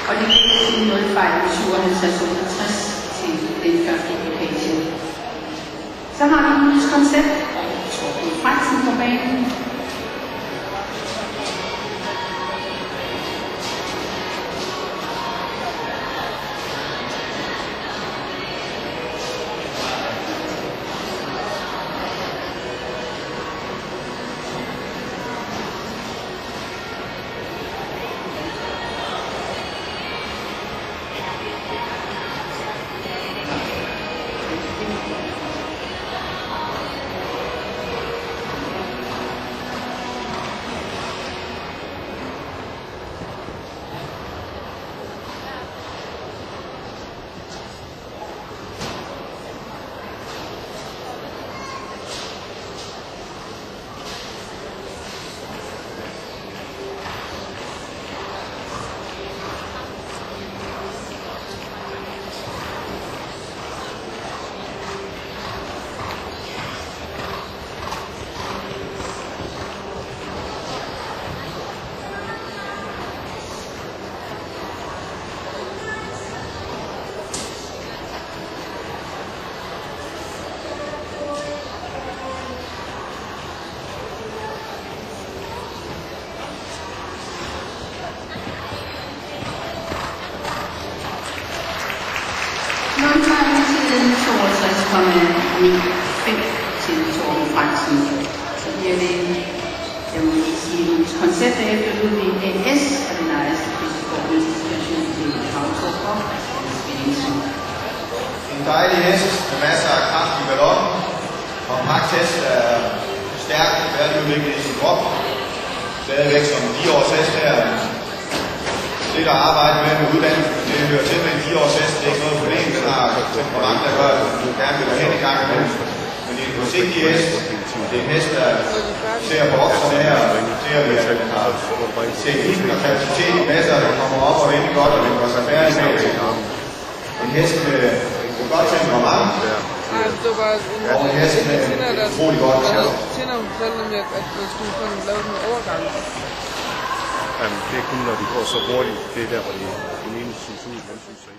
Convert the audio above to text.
og det giver sin 0 fejl 5768 til den første ekipage. Så har vi Julius Koncept og Torben Frandsen på banen. Nultegn til 62,95 til Torben Frandsen. Så bliver det, jeg må lige sige, Julius Koncept efter Ludvig A.S. og den ejes til Krigsborg Institution til Havtorp og Svenningsen. En dejlig hest med masser af kraft i ballonen, og en hest er stærkt færdigudviklet i sin krop. Stadigvæk som 4-års hest her. Det der arbejder med uddannelse, det hører til med en 4-års hest, det er ikke noget problem. Den har temperament, der gør, at du gerne vil hen i gang med den. Men det er en forsigtig hest. Det er en hest, der ser på opserne her, og ser vi, at den har teknik og kapacitet i masser, der kommer op og vende godt, og den går sig færdig med en hest med et godt temperament. Og en hest med utrolig godt temperament. Tænder hun fortalte nemlig, at man skulle lave den overgang. Det er kun, når de går så hurtigt. Det er der, hvor de ene synes ud, han synes sig.